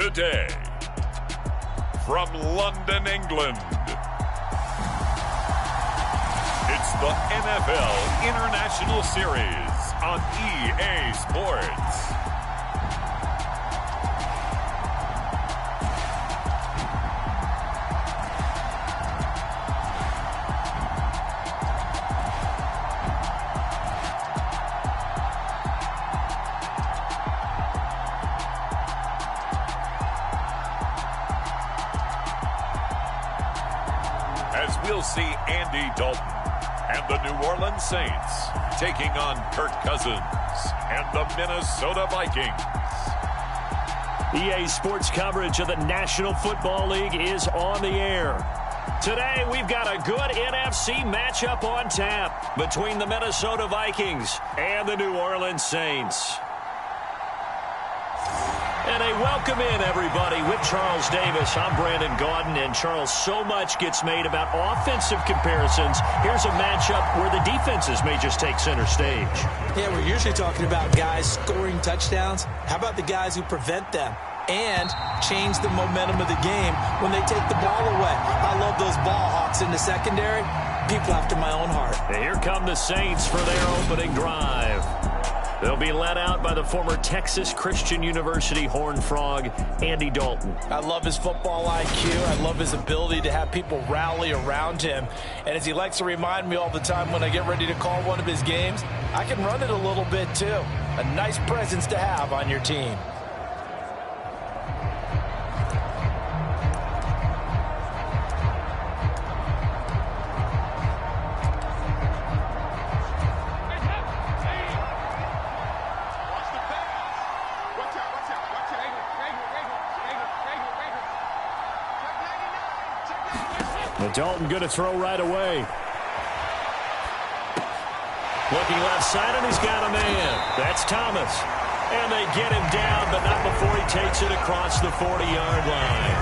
Today, from London, England, it's the NFL International Series on EA Sports. As we'll see Andy Dalton and the New Orleans Saints taking on Kirk Cousins and the Minnesota Vikings. EA Sports coverage of the National Football League is on the air. Today, we've got a good NFC matchup on tap between the Minnesota Vikings and the New Orleans Saints. And a welcome in, everybody, with Charles Davis. I'm Brandon Gaudin, and Charles, so much gets made about offensive comparisons. Here's a matchup where the defenses may just take center stage. Yeah, we're usually talking about guys scoring touchdowns. How about the guys who prevent them and change the momentum of the game when they take the ball away? I love those ball hawks in the secondary. People after my own heart. And here come the Saints for their opening drive. They'll be led out by the former Texas Christian University Horned Frog, Andy Dalton. I love his football IQ. I love his ability to have people rally around him. And as he likes to remind me all the time when I get ready to call one of his games, I can run it a little bit too. A nice presence to have on your team. But Dalton going to throw right away. Looking left side, and he's got a man. That's Thomas. And they get him down, but not before he takes it across the 40-yard line.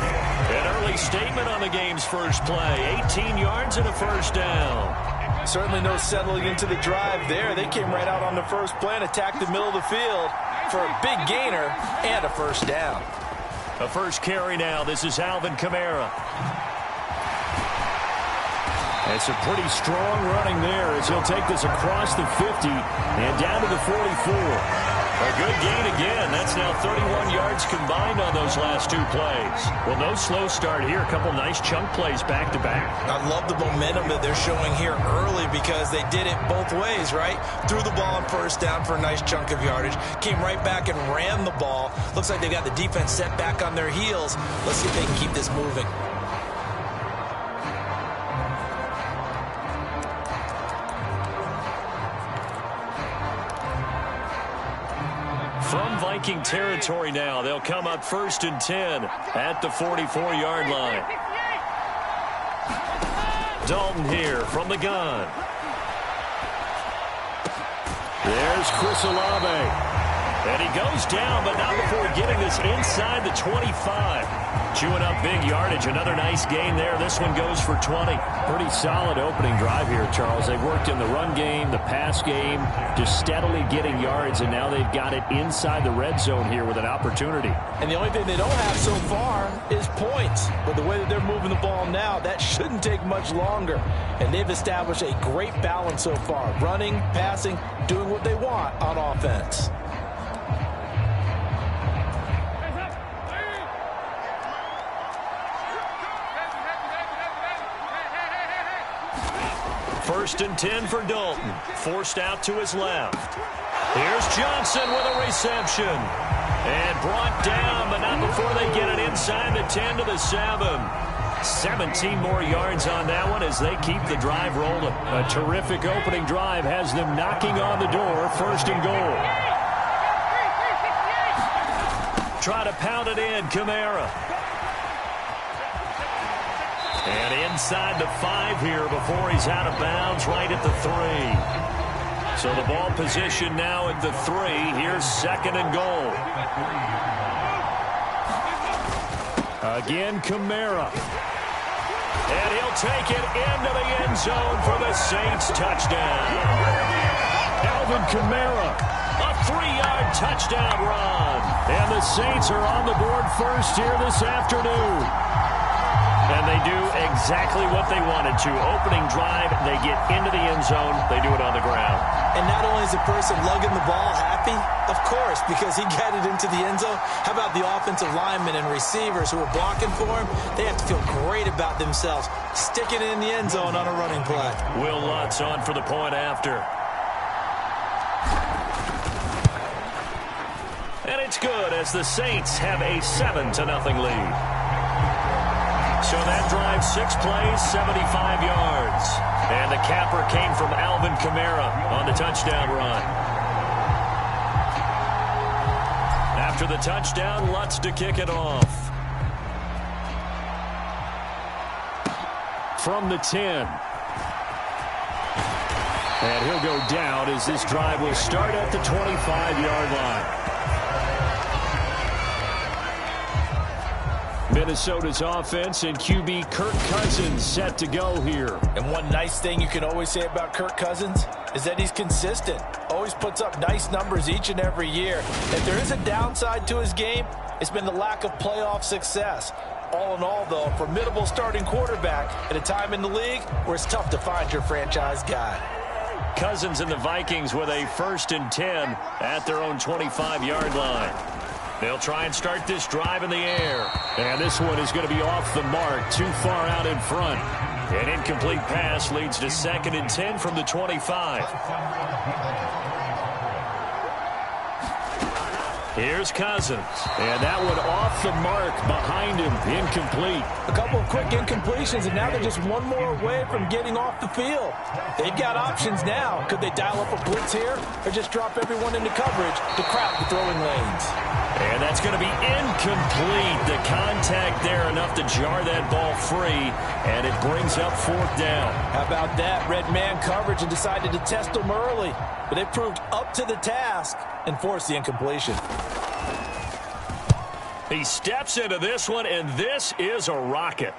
An early statement on the game's first play. 18 yards and a first down. Certainly no settling into the drive there. They came right out on the first play and attacked the middle of the field for a big gainer and a first down. A first carry now. This is Alvin Kamara. It's a pretty strong running there as he'll take this across the 50 and down to the 44. A good gain again. That's now 31 yards combined on those last two plays. Well, no slow start here. A couple nice chunk plays back-to-back. I love the momentum that they're showing here early because they did it both ways, right? Threw the ball on first down for a nice chunk of yardage. Came right back and ran the ball. Looks like they got the defense set back on their heels. Let's see if they can keep this moving. From Viking territory now, they'll come up 1st and 10 at the 44-yard line. Dalton here from the gun. There's Chris Olave. And he goes down, but not before getting this inside the 25. Chewing up big yardage. Another nice gain there. This one goes for 20. Pretty solid opening drive here, Charles. They've worked in the run game, the pass game, just steadily getting yards, and now they've got it inside the red zone here with an opportunity. And the only thing they don't have so far is points. But the way that they're moving the ball now, that shouldn't take much longer. And they've established a great balance so far. Running, passing, doing what they want on offense. First and 10 for Dalton. Forced out to his left. Here's Johnson with a reception. And brought down, but not before they get it inside the 10 to the 7. 17 more yards on that one as they keep the drive rolling. A terrific opening drive has them knocking on the door. 1st and goal. Try to pound it in, Kamara. And inside the 5 here before he's out of bounds right at the 3. So the ball position now at the 3. Here's 2nd and goal. Again, Kamara. And he'll take it into the end zone for the Saints touchdown. Alvin Kamara, a 3-yard touchdown run. And the Saints are on the board first here this afternoon. And they do exactly what they wanted to. Opening drive, they get into the end zone. They do it on the ground. And not only is the person lugging the ball happy, of course, because he got it into the end zone. How about the offensive linemen and receivers who are blocking for him? They have to feel great about themselves, sticking it in the end zone on a running play. Will Lutz on for the point after. And it's good as the Saints have a 7-0 lead. So that drive, 6 plays, 75 yards. And the capper came from Alvin Kamara on the touchdown run. After the touchdown, Lutz to kick it off. From the 10. And he'll go down as this drive will start at the 25-yard line. Minnesota's offense and QB Kirk Cousins set to go here. And one nice thing you can always say about Kirk Cousins is that he's consistent. Always puts up nice numbers each and every year. If there is a downside to his game, it's been the lack of playoff success. All in all, though, a formidable starting quarterback at a time in the league where it's tough to find your franchise guy. Cousins and the Vikings with a 1st and 10 at their own 25-yard line. They'll try and start this drive in the air. And this one is going to be off the mark, too far out in front. An incomplete pass leads to 2nd and 10 from the 25. Here's Cousins. And that one off the mark behind him, incomplete. A couple of quick incompletions, and now they're just one more away from getting off the field. They've got options now. Could they dial up a blitz here or just drop everyone into coverage to crowd the throwing lanes? And that's going to be incomplete. The contact there enough to jar that ball free, and it brings up 4th down. How about that? Red man coverage and decided to test them early. But they proved up to the task and forced the incompletion. He steps into this one, and this is a rocket.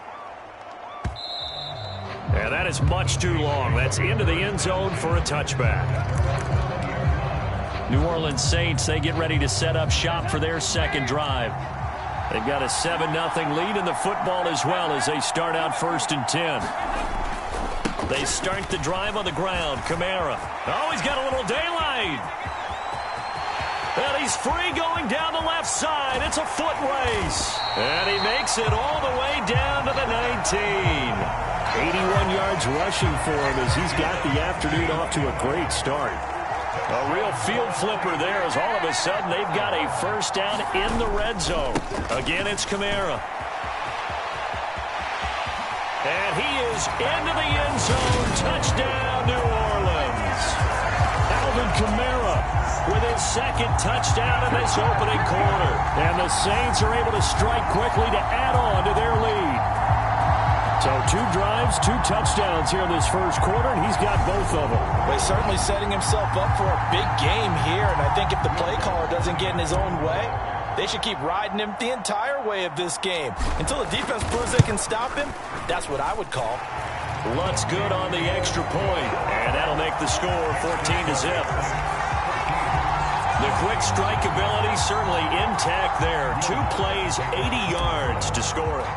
And that is much too long. That's into the end zone for a touchback. New Orleans Saints, they get ready to set up shop for their 2nd drive. They've got a 7-0 lead in the football as well as they start out 1st and 10. They start the drive on the ground. Kamara. Oh, he's got a little daylight. And he's free going down the left side. It's a foot race. And he makes it all the way down to the 19. 81 yards rushing for him as he's got the afternoon off to a great start. A real field flipper there as all of a sudden they've got a 1st down in the red zone. Again, it's Kamara. And he is into the end zone. Touchdown, New Orleans. Alvin Kamara with his 2nd touchdown in this opening quarter. And the Saints are able to strike quickly to add on to their lead. So 2 drives, 2 touchdowns here in this 1st quarter, and he's got both of them. Well, he's certainly setting himself up for a big game here, and I think if the play caller doesn't get in his own way, they should keep riding him the entire way of this game. Until the defense proves they can stop him, that's what I would call. Lutz good on the extra point, and that'll make the score 14-0. The quick strike ability certainly intact there. 2 plays, 80 yards to score it.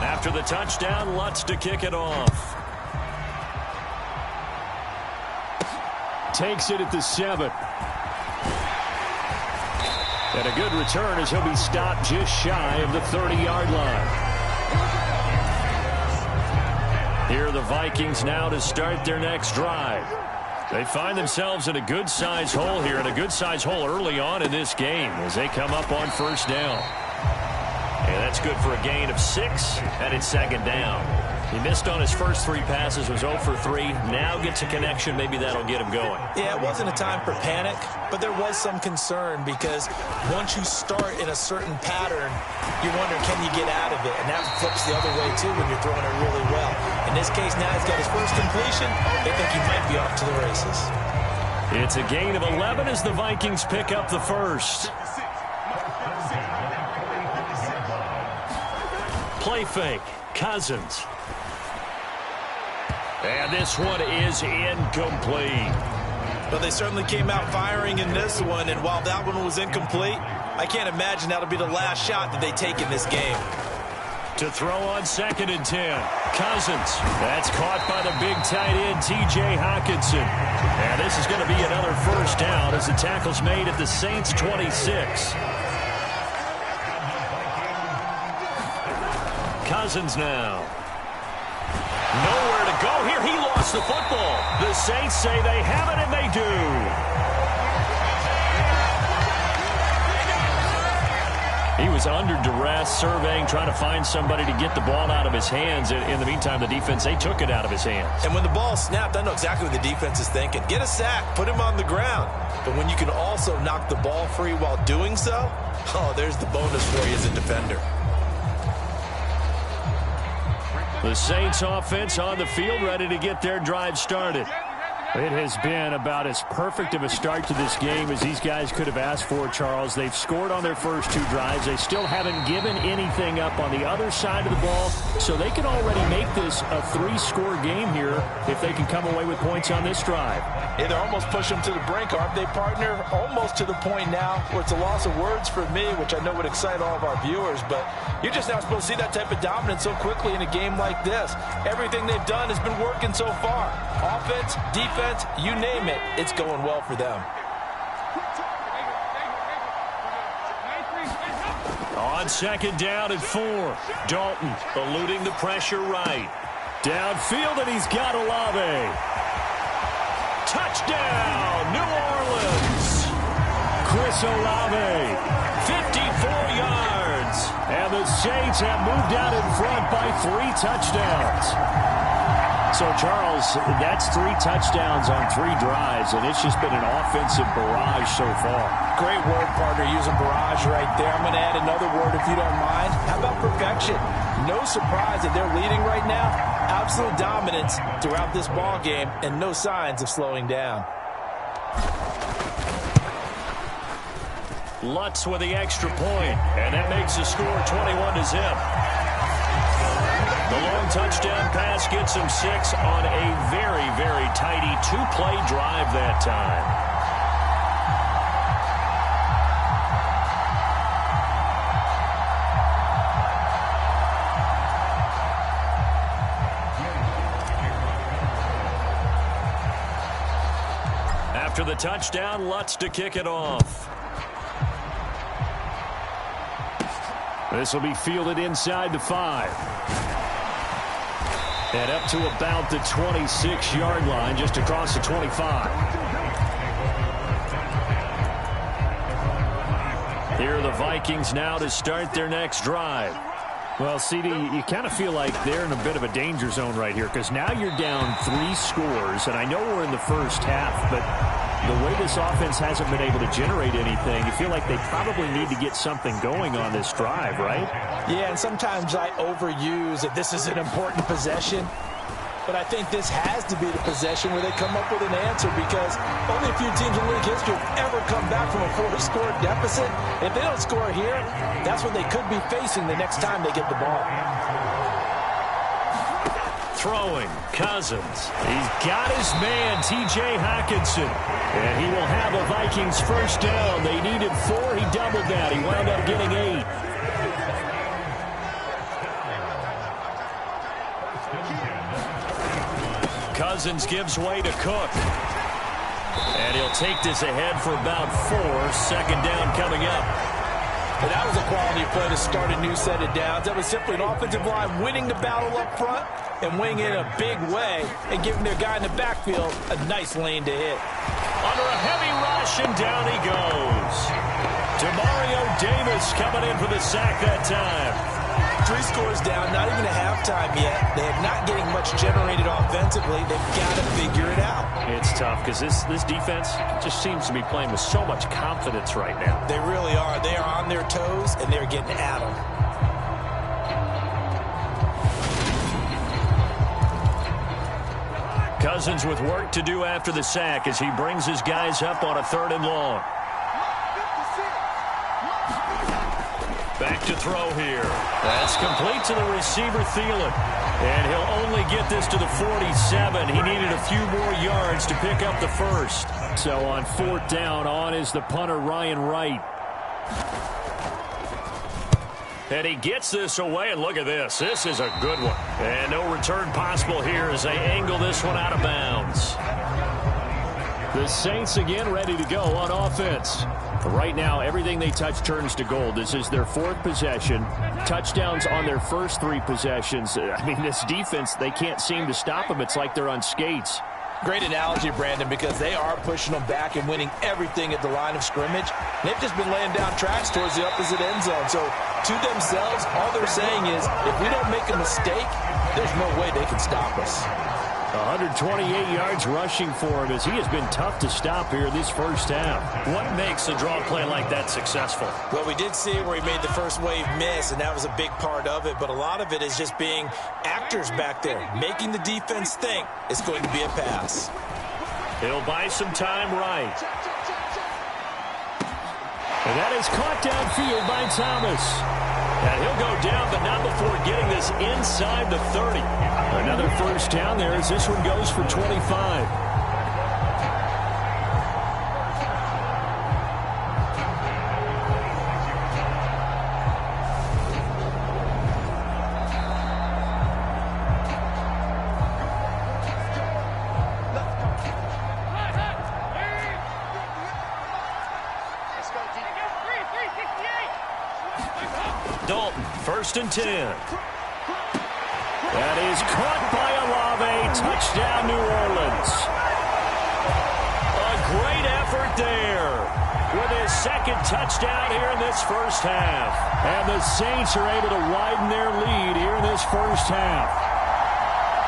After the touchdown, Lutz to kick it off. Takes it at the 7. And a good return as he'll be stopped just shy of the 30-yard line. Here are the Vikings now to start their next drive. They find themselves in a good-sized hole here, and a good-sized hole early on in this game as they come up on 1st down. And that's good for a gain of 6, and it's 2nd down. He missed on his first 3 passes, was 0 for 3. Now gets a connection. Maybe that'll get him going. Yeah, it wasn't a time for panic, but there was some concern because once you start in a certain pattern, you wonder, can you get out of it? And that flips the other way, too, when you're throwing it really well. In this case, now he's got his first completion. They think he might be off to the races. It's a gain of 11 as the Vikings pick up the 1st. Play fake. Cousins. And this one is incomplete. But they certainly came out firing in this one, and while that one was incomplete, I can't imagine that'll be the last shot that they take in this game. To throw on 2nd and 10. Cousins. That's caught by the big tight end, T.J. Hockenson. And this is going to be another first down as the tackle's made at the Saints' 26. Cousins now. Nowhere to go here. He lost the football. The Saints say they have it, and they do. He was under duress, surveying, trying to find somebody to get the ball out of his hands. In the meantime, the defense, they took it out of his hands. And when the ball snapped, I know exactly what the defense is thinking. Get a sack, put him on the ground. But when you can also knock the ball free while doing so, oh, there's the bonus for you as a defender. The Saints offense on the field, ready to get their drive started. It has been about as perfect of a start to this game as these guys could have asked for, Charles. They've scored on their first 2 drives. They still haven't given anything up on the other side of the ball, so they can already make this a 3-score game here if they can come away with points on this drive. Yeah, they're almost pushing them to the brink, aren't they, partner? Almost to the point now where it's a loss of words for me, which I know would excite all of our viewers, but you're just not supposed to see that type of dominance so quickly in a game like this. Everything they've done has been working so far. Offense, defense, you name it, it's going well for them. On 2nd down and 4. Dalton eluding the pressure right. Downfield, and he's got Olave. Touchdown, New Orleans. Chris Olave, 54 yards. And the Saints have moved out in front by 3 touchdowns. So, Charles, that's 3 touchdowns on 3 drives, and it's just been an offensive barrage so far. Great word, partner, using barrage right there. I'm going to add another word if you don't mind. How about perfection? No surprise that they're leading right now. Absolute dominance throughout this ball game, and no signs of slowing down. Lutz with the extra point, and that makes the score 21-0. The long touchdown pass gets him 6 on a very, very tidy 2-play drive that time. After the touchdown, Lutz to kick it off. This will be fielded inside the 5. And up to about the 26-yard line, just across the 25. Here are the Vikings now to start their next drive. Well, CD, you kind of feel like they're in a bit of a danger zone right here because now you're down 3 scores, and I know we're in the first half, but the way this offense hasn't been able to generate anything, you feel like they probably need to get something going on this drive, right? Yeah, and sometimes I overuse that this is an important possession. But I think this has to be the possession where they come up with an answer because only a few teams in league history have ever come back from a 4-score deficit. If they don't score here, that's what they could be facing the next time they get the ball. Throwing, Cousins. He's got his man, T.J. Hockenson. And he will have a Vikings first down. They needed 4. He doubled that. He wound up getting 8. Cousins gives way to Cook. And he'll take this ahead for about 4. 2nd down coming up. And that was a quality play to start a new set of downs. That was simply an offensive line winning the battle up front and winning in a big way and giving their guy in the backfield a nice lane to hit. Under a heavy rush, and down he goes. Demario Davis coming in for the sack that time. 3 scores down, not even a halftime yet. They're not getting much generated offensively. They've got to figure it out. It's tough because this defense just seems to be playing with so much confidence right now. They really are. They are on their toes, and they're getting at them. Cousins with work to do after the sack as he brings his guys up on a 3rd and long. Back to throw here. That's complete to the receiver, Thielen. And he'll only get this to the 47. He needed a few more yards to pick up the first. So on 4th down, on is the punter, Ryan Wright. And he gets this away, and look at this. This is a good one. And no return possible here as they angle this one out of bounds. The Saints again ready to go on offense. Right now, everything they touch turns to gold. This is their 4th possession. Touchdowns on their first 3 possessions. I mean, this defense, they can't seem to stop them. It's like they're on skates. Great analogy, Brandon, because they are pushing them back and winning everything at the line of scrimmage. They've just been laying down tracks towards the opposite end zone. So to themselves, all they're saying is, if we don't make a mistake, there's no way they can stop us. 128 yards rushing for him as he has been tough to stop here this first half. What makes a draw play like that successful? Well, we did see it where he made the first wave miss, and that was a big part of it. But a lot of it is just being actors back there, making the defense think it's going to be a pass. He'll buy some time right. And that is caught downfield by Thomas. And he'll go down, but not before getting this inside the 30. Another first down there as this one goes for 25. Dalton, 1st and 10. That is caught by Olave. Touchdown, New Orleans. A great effort there with his 2nd touchdown here in this first half. And the Saints are able to widen their lead here in this first half.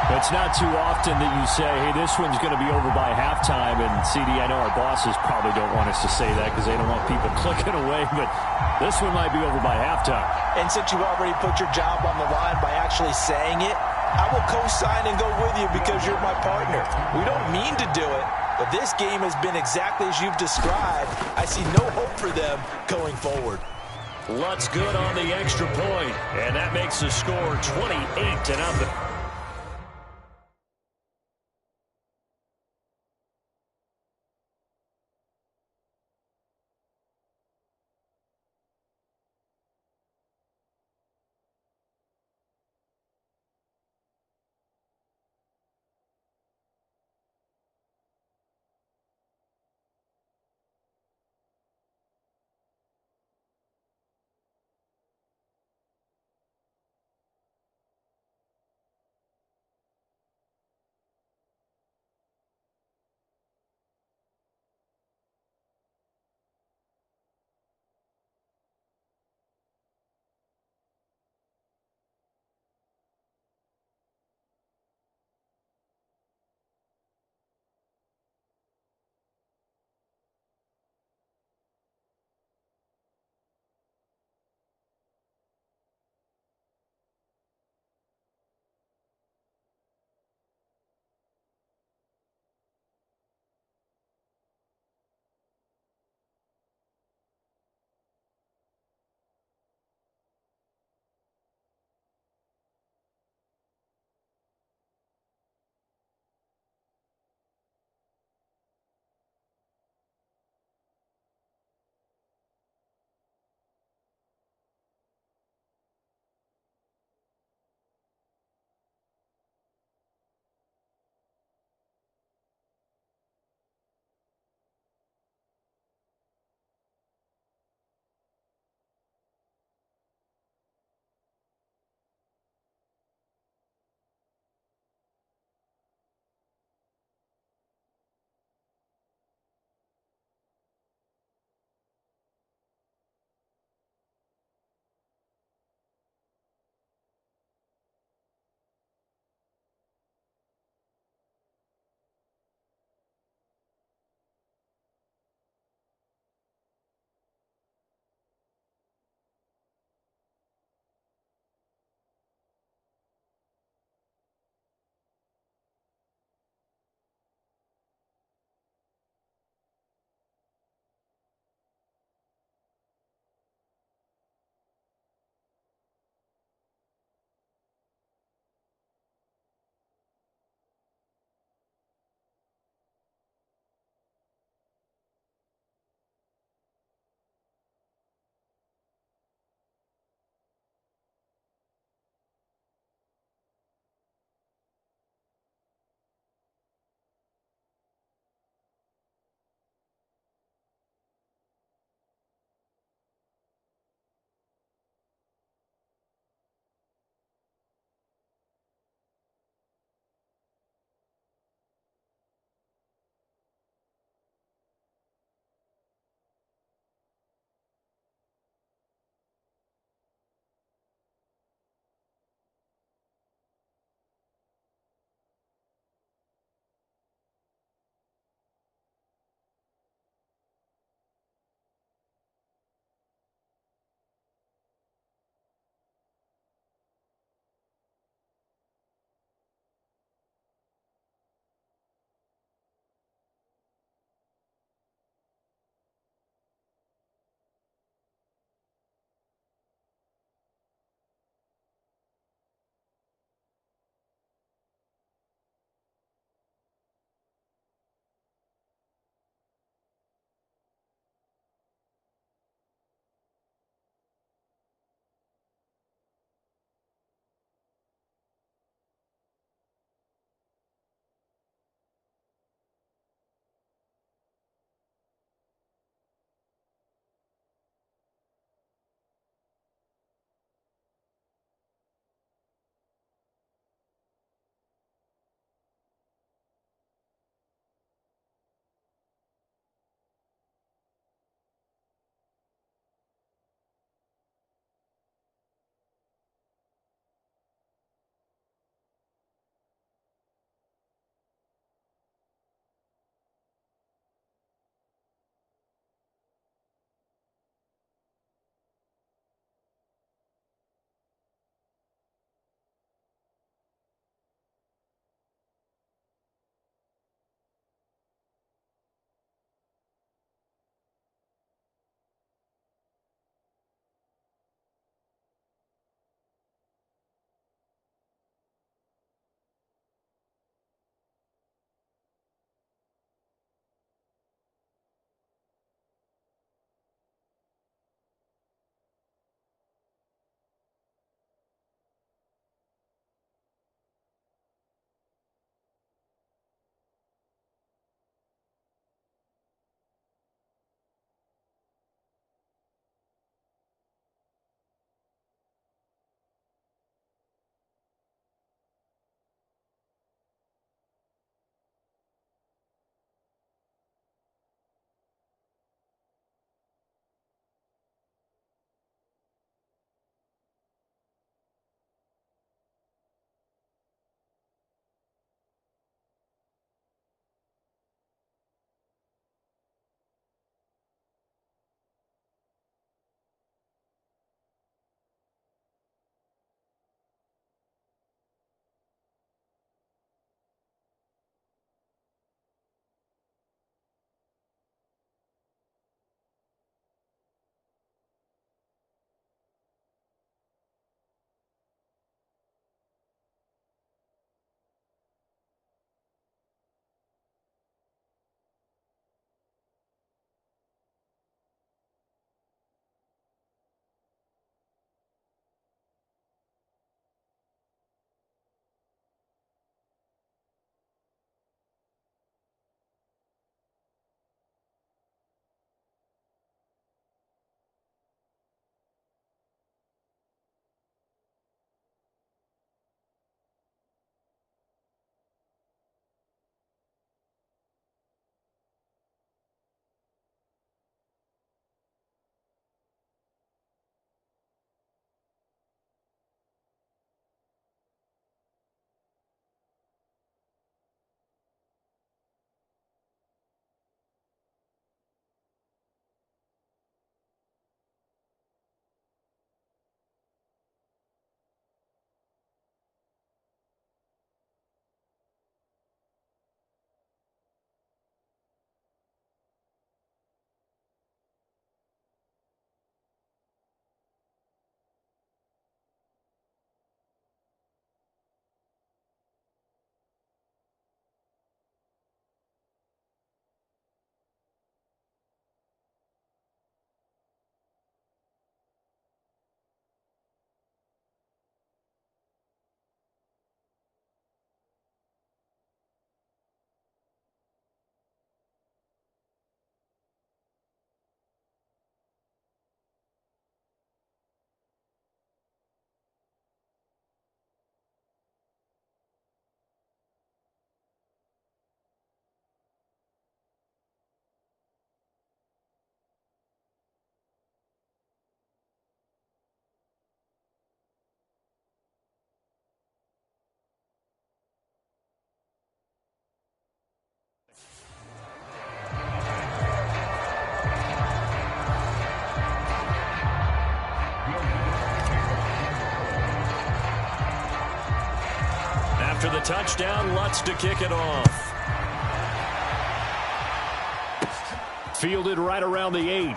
It's not too often that you say, hey, this one's going to be over by halftime. And, CD, I know our bosses probably don't want us to say that because they don't want people clicking away. But this one might be over by halftime. And since you already put your job on the line by actually saying it, I will co-sign and go with you because you're my partner. We don't mean to do it, but this game has been exactly as you've described. I see no hope for them going forward. Lutz good on the extra point, and that makes the score 28-0. after the touchdown. Lutz to kick it off. Fielded right around the 8.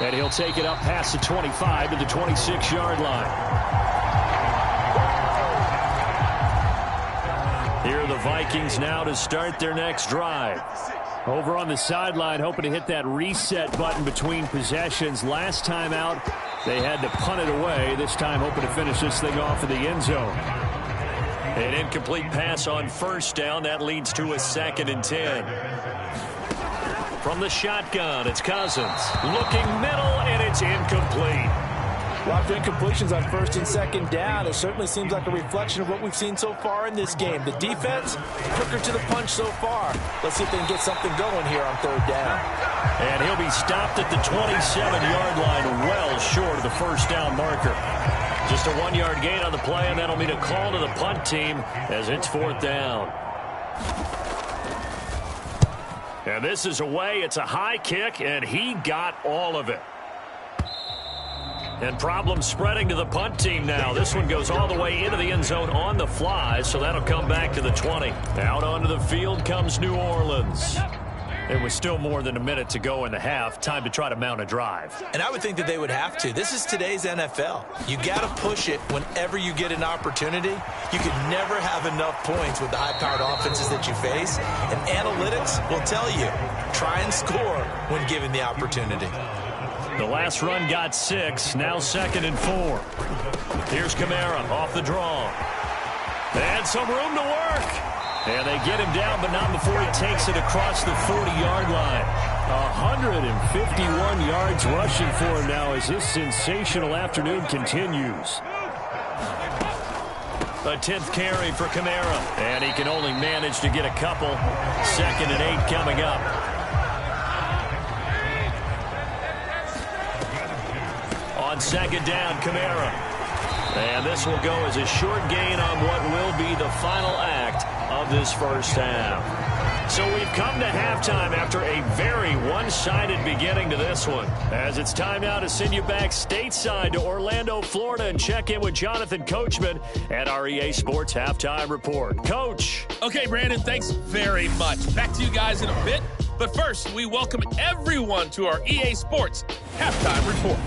And he'll take it up past the 25 to the 26-yard line. Here are the Vikings now to start their next drive. Over on the sideline, hoping to hit that reset button between possessions. Last time out, they had to punt it away. This time, hoping to finish this thing off in the end zone. An incomplete pass on first down. That leads to a 2nd and 10. From the shotgun, it's Cousins. Looking middle, and it's incomplete. A lot of incompletions on 1st and 2nd down. It certainly seems like a reflection of what we've seen so far in this game. The defense, quicker to the punch so far. Let's see if they can get something going here on 3rd down. And he'll be stopped at the 27-yard line, well short of the first down marker. Just a 1-yard gain on the play, and that'll mean a call to the punt team as it's 4th down. And this is away. It's a high kick, and he got all of it. And problems spreading to the punt team now. This one goes all the way into the end zone on the fly, so that'll come back to the 20. Out onto the field comes New Orleans. It was still more than a minute to go in the half. Time to try to mount a drive. And I would think that they would have to. This is today's NFL. You got to push it whenever you get an opportunity. You can never have enough points with the high-powered offenses that you face. And analytics will tell you, try and score when given the opportunity. The last run got 6. Now 2nd and 4. Here's Kamara off the draw. And some room to work. And they get him down, but not before he takes it across the 40-yard line. 151 yards rushing for him now as this sensational afternoon continues. A 10th carry for Kamara. And he can only manage to get a couple. 2nd and 8 coming up. On 2nd down, Kamara. And this will go as a short gain on what will be the final act of this first half. So we've come to halftime after a very one-sided beginning to this one. As it's time now to send you back stateside to Orlando, Florida, and check in with Jonathan Coachman at our EA Sports Halftime Report. Coach. Okay, Brandon, thanks very much. Back to you guys in a bit. But first, we welcome everyone to our EA Sports Halftime Report.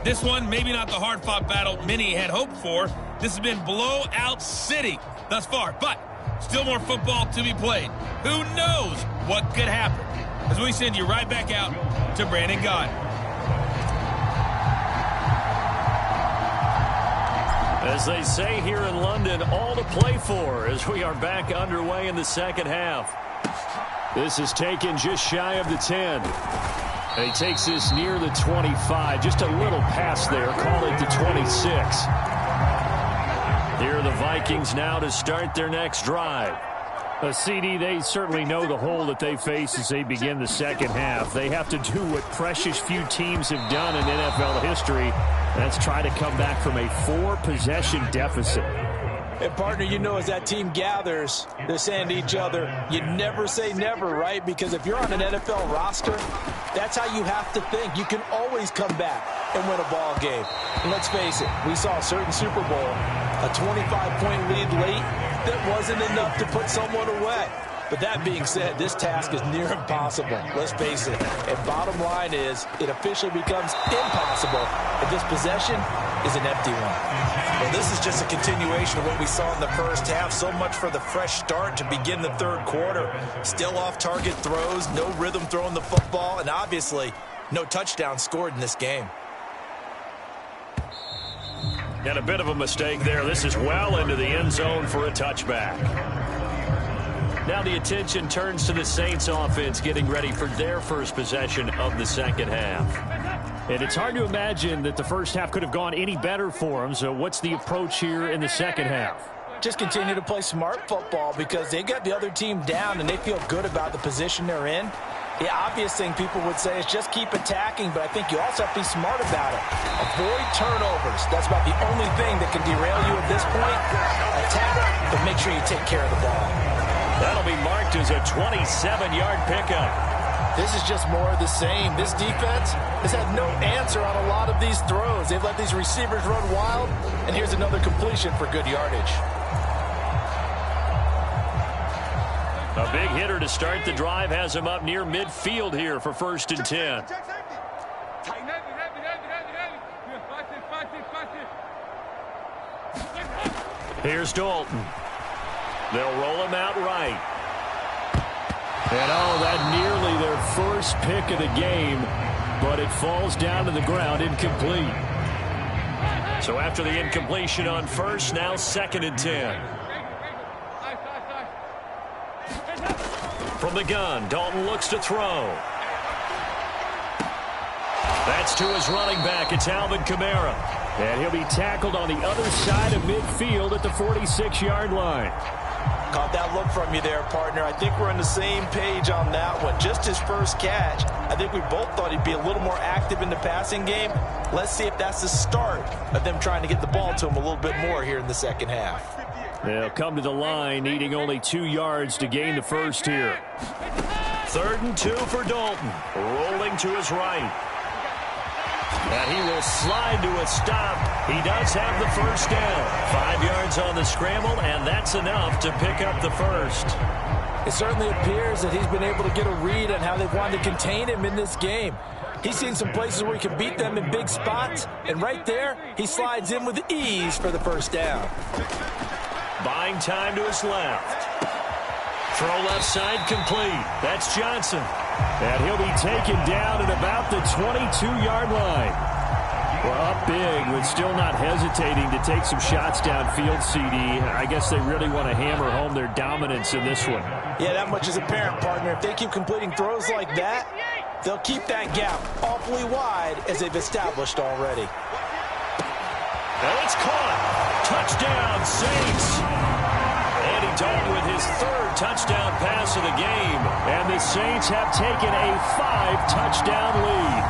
This one, maybe not the hard-fought battle many had hoped for. This has been blowout city thus far, but still more football to be played. Who knows what could happen? As we send you right back out to Brandon Gaudin. As they say here in London, all to play for as we are back underway in the second half. This is taken just shy of the 10. And he takes this near the 25. Just a little pass there. Call it the 26. Here are the Vikings now to start their next drive. CD, they certainly know the hole that they face as they begin the second half. They have to do what precious few teams have done in NFL history. That's try to come back from a 4-possession deficit. And, partner, you know, as that team gathers, they're saying to each other, you never say never, right? Because if you're on an NFL roster, that's how you have to think. You can always come back and win a ball game. And let's face it, we saw a certain Super Bowl, a 25-point lead late that wasn't enough to put someone away. But that being said, this task is near impossible. Let's face it. And bottom line is, it officially becomes impossible if this possession is an empty one. Well, this is just a continuation of what we saw in the first half. So much for the fresh start to begin the third quarter. Still off-target throws, no rhythm throwing the football, and obviously no touchdown scored in this game. And a bit of a mistake there. This is well into the end zone for a touchback. Now the attention turns to the Saints offense getting ready for their first possession of the second half. And it's hard to imagine that the first half could have gone any better for them. So what's the approach here in the second half? Just continue to play smart football because they got the other team down and they feel good about the position they're in. The obvious thing people would say is just keep attacking, but I think you also have to be smart about it. Avoid turnovers. That's about the only thing that can derail you at this point. Attack, but make sure you take care of the ball. That'll be marked as a 27-yard pickup. This is just more of the same. This defense has had no answer on a lot of these throws. They've let these receivers run wild, and here's another completion for good yardage. A big hitter to start the drive has him up near midfield here for 1st and 10. Here's Dalton. They'll roll him out right. And that nearly their first pick of the game, but it falls down to the ground incomplete. So after the incompletion on first, now 2nd and 10. From the gun, Dalton looks to throw. That's to his running back. It's Alvin Kamara. And he'll be tackled on the other side of midfield at the 46-yard line. Caught that look from you there, partner. I think we're on the same page on that one. Just his first catch. I think we both thought he'd be a little more active in the passing game. Let's see if that's the start of them trying to get the ball to him a little bit more here in the second half. They'll come to the line, needing only 2 yards to gain the first here. 3rd and 2 for Dalton. Rolling to his right. And he will slide to a stop. He does have the first down. 5 yards on the scramble, and that's enough to pick up the first. It certainly appears that he's been able to get a read on how they've wanted to contain him in this game. He's seen some places where he can beat them in big spots, and right there, he slides in with ease for the first down. Buying time to his left. Throw left side complete. That's Johnson. And he'll be taken down at about the 22-yard line. Well, up big, but still not hesitating to take some shots downfield, CD. I guess they really want to hammer home their dominance in this one. Yeah, that much is apparent, partner. If they keep completing throws like that, they'll keep that gap awfully wide as they've established already. And it's caught. Touchdown, Saints. Andy Dalton with his 3rd touchdown pass of the game. And the Saints have taken a 5-touchdown lead.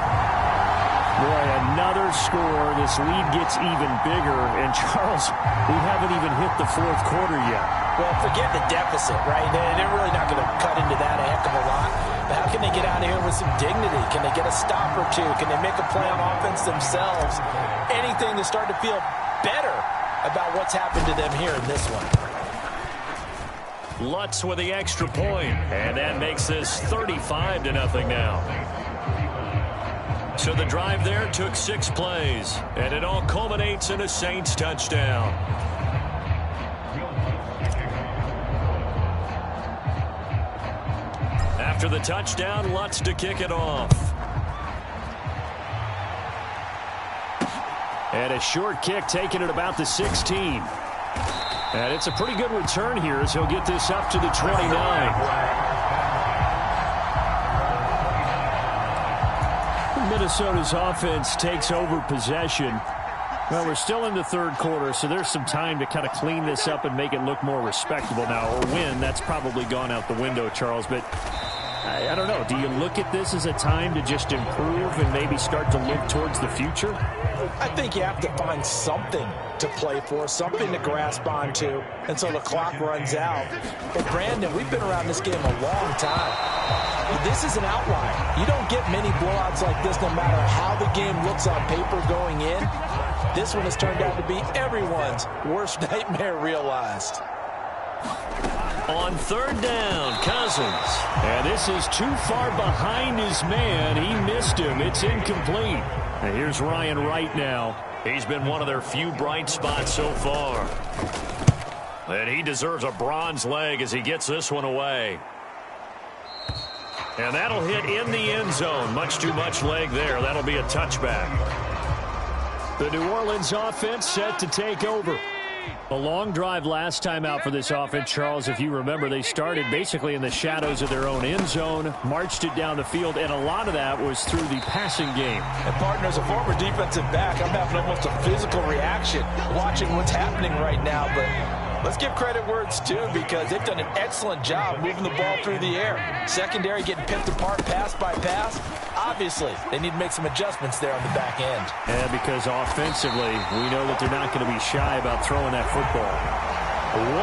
Boy, another score. This lead gets even bigger. And, Charles, we haven't even hit the 4th quarter yet. Well, forget the deficit, right? They're really not going to cut into that a heck of a lot. But how can they get out of here with some dignity? Can they get a stop or two? Can they make a play on offense themselves? Anything to start to feel better about what's happened to them here in this one. Lutz with the extra point, and that makes this 35-0 now. So the drive there took 6 plays, and it all culminates in a Saints touchdown. After the touchdown, Lutz to kick it off. And a short kick taken at about the 16. And it's a pretty good return here as he'll get this up to the 29. Minnesota's offense takes over possession. Well, we're still in the 3rd quarter, so there's some time to kind of clean this up and make it look more respectable now. Or win, that's probably gone out the window, Charles. But I don't know. Do you look at this as a time to just improve and maybe start to look towards the future? I think you have to find something to play for, something to grasp onto until the clock runs out. But, Brandon, we've been around this game a long time. This is an outlier. You don't get many blowouts like this no matter how the game looks on paper going in. This one has turned out to be everyone's worst nightmare realized. On 3rd down, Cousins. And this is too far behind his man. He missed him. It's incomplete. And here's Ryan Wright now. He's been one of their few bright spots so far. And he deserves a bronze leg as he gets this one away. And that'll hit in the end zone. Much too much leg there. That'll be a touchback. The New Orleans offense set to take over. A long drive last time out for this offense, Charles. If you remember, they started basically in the shadows of their own end zone, marched it down the field, and a lot of that was through the passing game. And, partner, as a former defensive back, I'm having almost a physical reaction watching what's happening right now. But let's give credit where it's due because they've done an excellent job moving the ball through the air. Secondary getting picked apart pass by pass. Obviously, they need to make some adjustments there on the back end. And because offensively, we know that they're not going to be shy about throwing that football.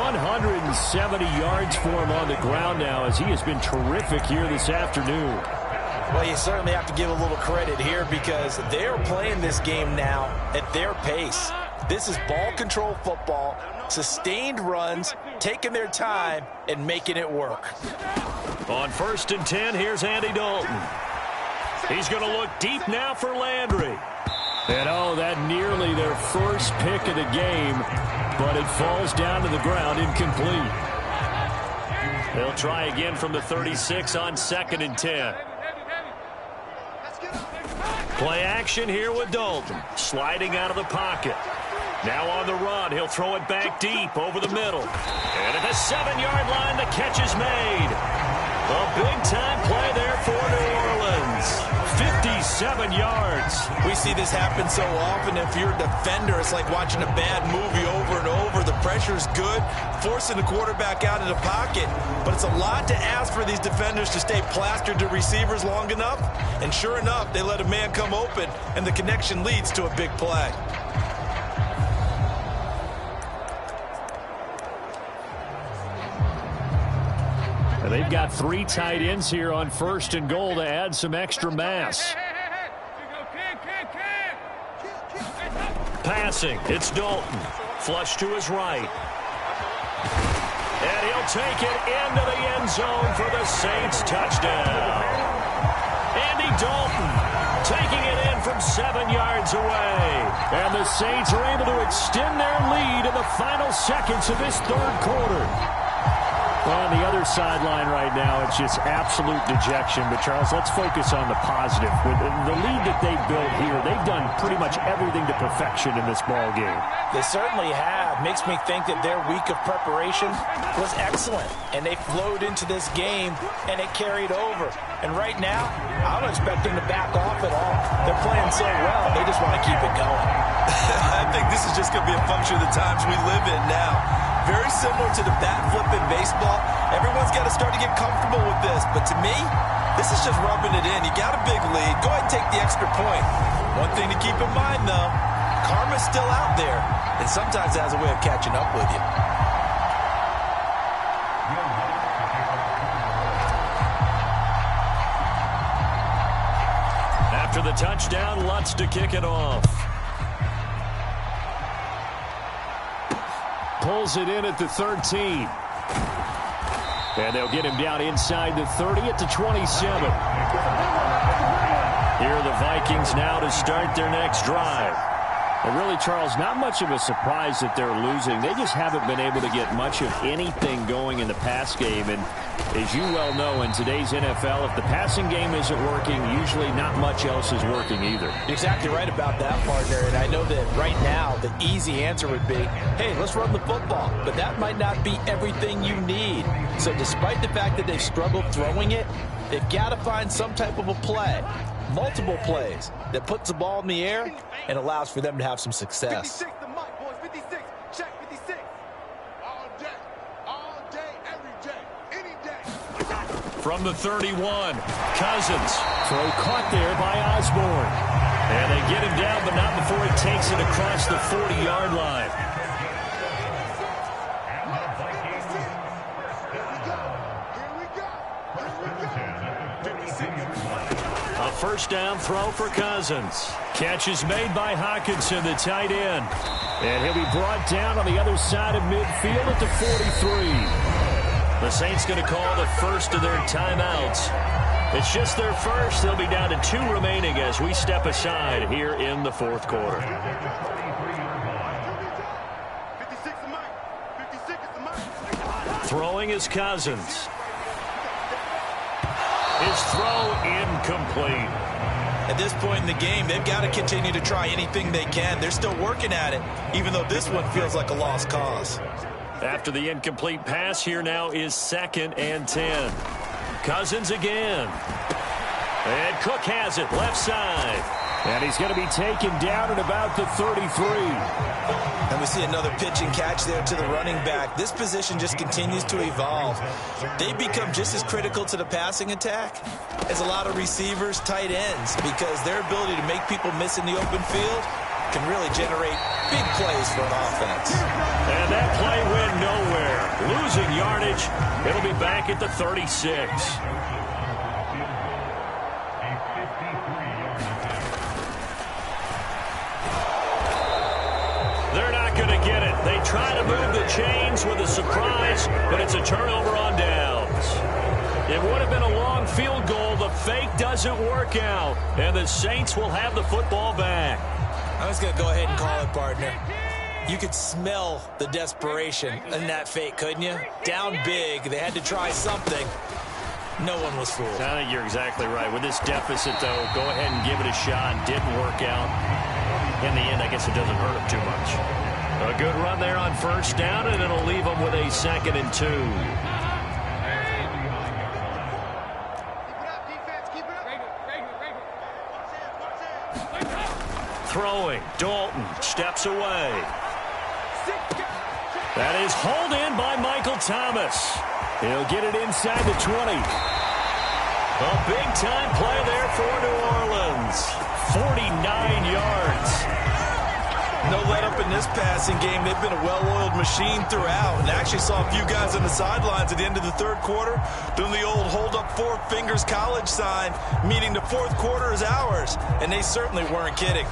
170 yards for him on the ground now as he has been terrific here this afternoon. Well, you certainly have to give a little credit here because they're playing this game now at their pace. This is ball control football. sustained runs, taking their time, and making it work. On 1st and 10, here's Andy Dalton. He's going to look deep now for Landry. And oh, that nearly their first pick of the game, but it falls down to the ground incomplete. They'll try again from the 36 on 2nd and 10. Play action here with Dalton, sliding out of the pocket. Now on the run, he'll throw it back deep over the middle. And at the 7-yard line, the catch is made. A big-time play there for New Orleans. 57 yards. We see this happen so often. If you're a defender, it's like watching a bad movie over and over. The pressure's good, forcing the quarterback out of the pocket. But it's a lot to ask for these defenders to stay plastered to receivers long enough. And sure enough, they let a man come open, and the connection leads to a big play. They've got 3 tight ends here on 1st and goal to add some extra mass. Passing, it's Dalton. Flush to his right. And he'll take it into the end zone for the Saints touchdown. Andy Dalton taking it in from 7 yards away. And the Saints are able to extend their lead in the final seconds of this 3rd quarter. On the other sideline right now, it's just absolute dejection. But, Charles, let's focus on the positive. With the lead that they've built here, they've done pretty much everything to perfection in this ball game. They certainly have. Makes me think that their week of preparation was excellent. And they flowed into this game, and it carried over. And right now, I don't expect them to back off at all. They're playing so well, they just want to keep it going. I think this is just going to be a function of the times we live in now. Very similar to the bat flip in baseball. Everyone's got to start to get comfortable with this. But to me, this is just rubbing it in. You got a big lead. Go ahead and take the extra point. One thing to keep in mind, though, karma's still out there. And sometimes it has a way of catching up with you. After the touchdown, Lutz to kick it off. Pulls it in at the 13. And they'll get him down inside the 30 at the 27. Here are the Vikings now to start their next drive. And really, Charles, not much of a surprise that they're losing. They just haven't been able to get much of anything going in the pass game. And as you well know, in today's NFL, if the passing game isn't working, usually not much else is working either. You're exactly right about that, partner. And I know that right now the easy answer would be, hey, let's run the football. But that might not be everything you need. So despite the fact that they've struggled throwing it, they've got to find some type of a play, multiple plays, that puts the ball in the air and allows for them to have some success. 56 the mic, boys. 56. Check 56. All day, every day, any day. From the 31, Cousins. Throw caught there by Osborne. And they get him down, but not before he takes it across the 40-yard line. A first down throw for Cousins. Catch is made by Hockenson, the tight end. And he'll be brought down on the other side of midfield at the 43. The Saints going to call the first of their timeouts. It's just their first. They'll be down to 2 remaining as we step aside here in the 4th quarter. 56 the mic. 56 is the mic. Throwing is Cousins. His throw incomplete. At this point in the game, they've got to continue to try anything they can. They're still working at it, even though this one feels like a lost cause. After the incomplete pass, here now is 2nd and 10. Cousins again. And Cook has it left side. And he's going to be taken down at about the 33. And we see another pitch and catch there to the running back. This position just continues to evolve. They become just as critical to the passing attack as a lot of receivers, tight ends, because their ability to make people miss in the open field can really generate big plays for an offense. And that play went nowhere. Losing yardage. It'll be back at the 36. They're not going to get it. They try to move the chains with a surprise, but it's a turnover on downs. It would have been a long field goal. The fake doesn't work out, and the Saints will have the football back. I was going to go ahead and call it, partner. You could smell the desperation in that fake, couldn't you? Down big. They had to try something. No one was fooled. I think you're exactly right. With this deficit, though, go ahead and give it a shot. Didn't work out. In the end, I guess it doesn't hurt them too much. A good run there on first down, and it'll leave them with a 2nd and 2. Throwing. Dalton steps away. That is hauled in by Michael Thomas. He'll get it inside the 20. A big-time play there for New Orleans. 49 yards. No let-up in this passing game. They've been a well-oiled machine throughout. And actually saw a few guys on the sidelines at the end of the third quarter doing the old hold-up 4 fingers college sign, meaning the fourth quarter is ours. And they certainly weren't kidding.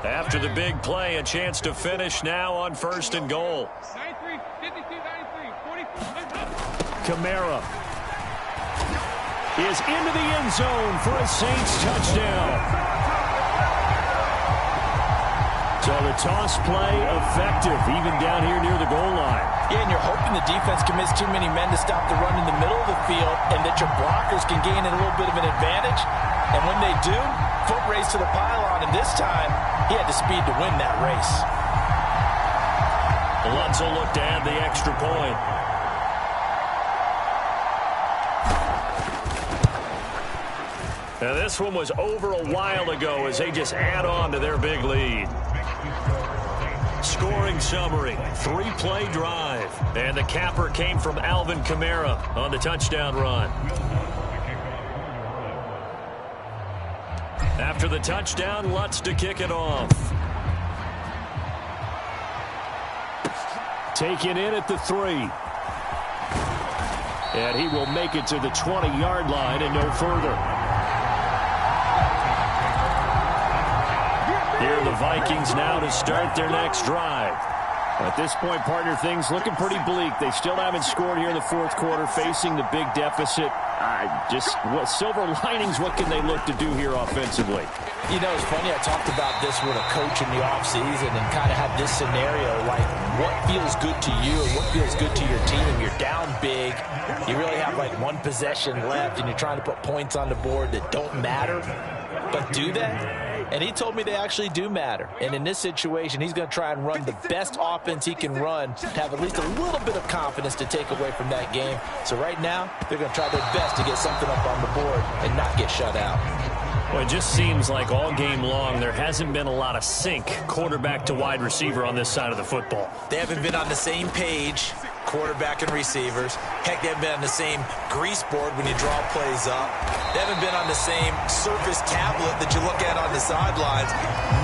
After the big play, a chance to finish now on 1st and goal. 93, 52, 93, 44. Kamara is into the end zone for a Saints touchdown. So the toss play effective, even down here near the goal line. Yeah, and you're hoping the defense commits too many men to stop the run in the middle of the field and that your blockers can gain a little bit of an advantage. And when they do, foot race to the pylon, and this time he had the speed to win that race. Lutz will look to add the extra point. Now this one was over a while ago as they just add on to their big lead. Scoring summary, 3-play drive. And the capper came from Alvin Kamara on the touchdown run. After the touchdown, Lutz to kick it off. Taken in at the 3. And he will make it to the 20-yard line and no further. Here are the Vikings now to start their next drive. At this point, partner, things looking pretty bleak. They still haven't scored here in the fourth quarter, facing the big deficit. What silver linings, what can they look to do here offensively? You know, it's funny, I talked about this with a coach in the offseason and kind of had this scenario, like what feels good to you and what feels good to your team. You're down big. You really have like one possession left and you're trying to put points on the board that don't matter. But do they? And he told me they actually do matter. And in this situation, he's going to try and run the best offense he can run to have at least a little bit of confidence to take away from that game. So right now, they're going to try their best to get something up on the board and not get shut out. Well, it just seems like all game long there hasn't been a lot of sync quarterback to wide receiver on this side of the football. They haven't been on the same page, quarterback and receivers. Heck, they haven't been on the same grease board when you draw plays up. They haven't been on the same surface tablet that you look at on the sidelines.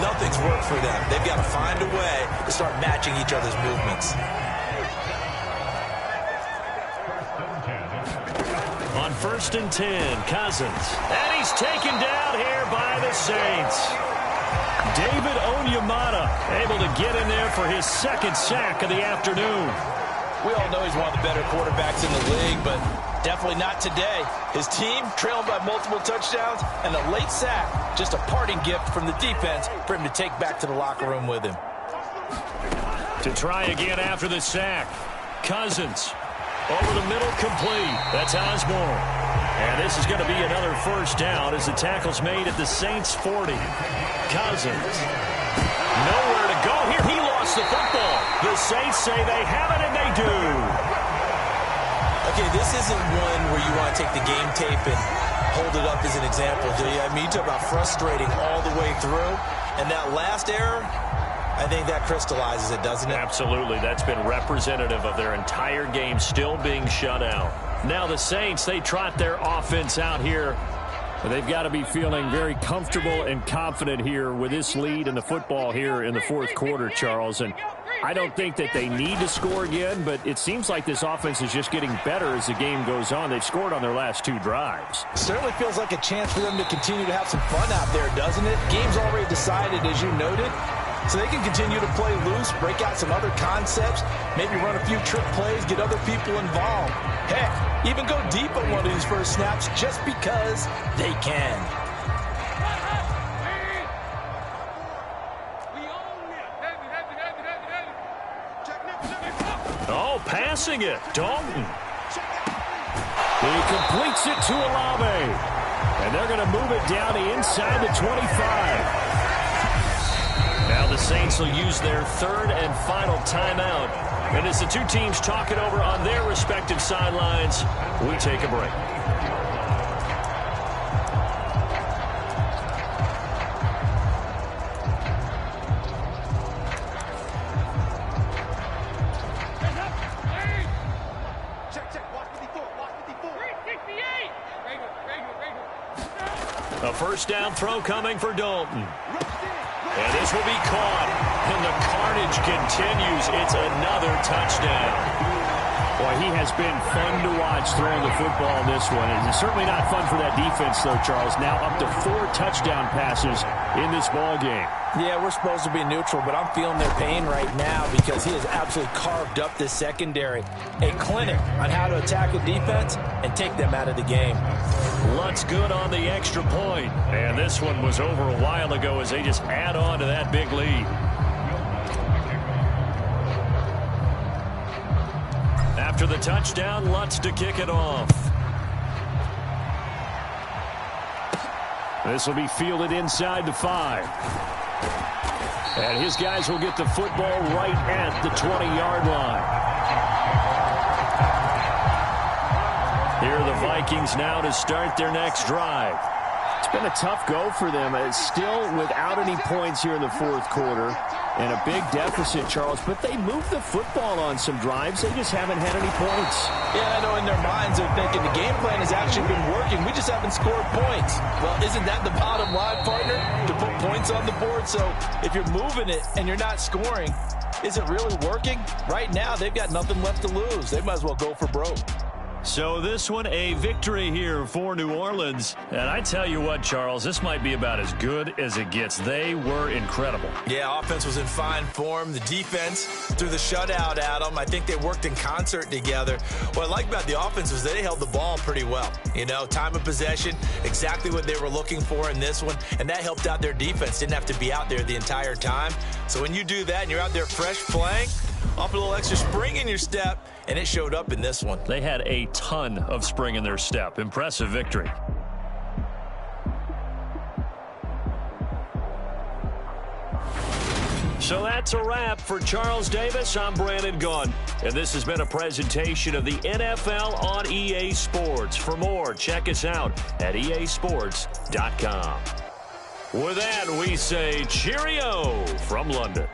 Nothing's worked for them. They've got to find a way to start matching each other's movements. On 1st and 10, Cousins. And he's taken down here by the Saints. David Onyemata able to get in there for his 2nd sack of the afternoon. We all know he's one of the better quarterbacks in the league, but definitely not today. His team trailing by multiple touchdowns and a late sack. Just a parting gift from the defense for him to take back to the locker room with him. To try again after the sack. Cousins. Over the middle, complete. That's Osborne. And this is going to be another first down as the tackle's made at the Saints' 40. Cousins. Nowhere to go here. He lost the football. The Saints say they have it, and they do. Okay, this isn't one where you want to take the game tape and hold it up as an example, do you? I mean, you talk about frustrating all the way through. And that last error, I think that crystallizes it, doesn't it? Absolutely. That's been representative of their entire game still being shut out. Now the Saints, they trot their offense out here. They've got to be feeling very comfortable and confident here with this lead in the football here in the fourth quarter, Charles. And I don't think that they need to score again, but it seems like this offense is just getting better as the game goes on. They've scored on their last 2 drives. Certainly feels like a chance for them to continue to have some fun out there, doesn't it? Game's already decided, as you noted. So they can continue to play loose, break out some other concepts, maybe run a few trick plays, get other people involved. Heck, even go deep on one of these first snaps just because they can. Oh, passing it. Dalton. He completes it to Olave. And they're going to move it down to inside the 25. Now the Saints will use their 3rd and final timeout. And as the two teams talk it over on their respective sidelines, we take a break. A first down throw coming for Dalton. And this will be caught. And the carnage continues. It's another touchdown. Boy, he has been fun to watch throwing the football in this one. It's certainly not fun for that defense, though, Charles. Now up to 4 touchdown passes in this ball game. Yeah, we're supposed to be neutral, but I'm feeling their pain right now because he has absolutely carved up this secondary. A clinic on how to attack a defense and take them out of the game. Lutz good on the extra point. And this one was over a while ago as they just add on to that big lead. After the touchdown, Lutz to kick it off. This will be fielded inside the 5. And his guys will get the football right at the 20-yard line. Here are the Vikings now to start their next drive. It's been a tough go for them. It's still without any points here in the 4th quarter. And a big deficit, Charles. But they moved the football on some drives. They just haven't had any points. Yeah, I know in their minds they're thinking the game plan has actually been working. We just haven't scored points. Well, isn't that the bottom line, partner? To put points on the board. So if you're moving it and you're not scoring, is it really working? Right now, they've got nothing left to lose. They might as well go for broke. So this one, a victory here for New Orleans. And I tell you what, Charles, this might be about as good as it gets. They were incredible. Yeah, offense was in fine form. The defense threw the shutout at them. I think they worked in concert together. What I like about the offense was they held the ball pretty well. You know, time of possession, exactly what they were looking for in this one. And that helped out their defense. Didn't have to be out there the entire time. So when you do that and you're out there fresh playing, off a little extra spring in your step, and it showed up in this one. They had a ton of spring in their step. Impressive victory. So that's a wrap for Charles Davis. I'm Brandon Gunn, and this has been a presentation of the NFL on EA Sports. For more, check us out at easports.com. With that, we say cheerio from London.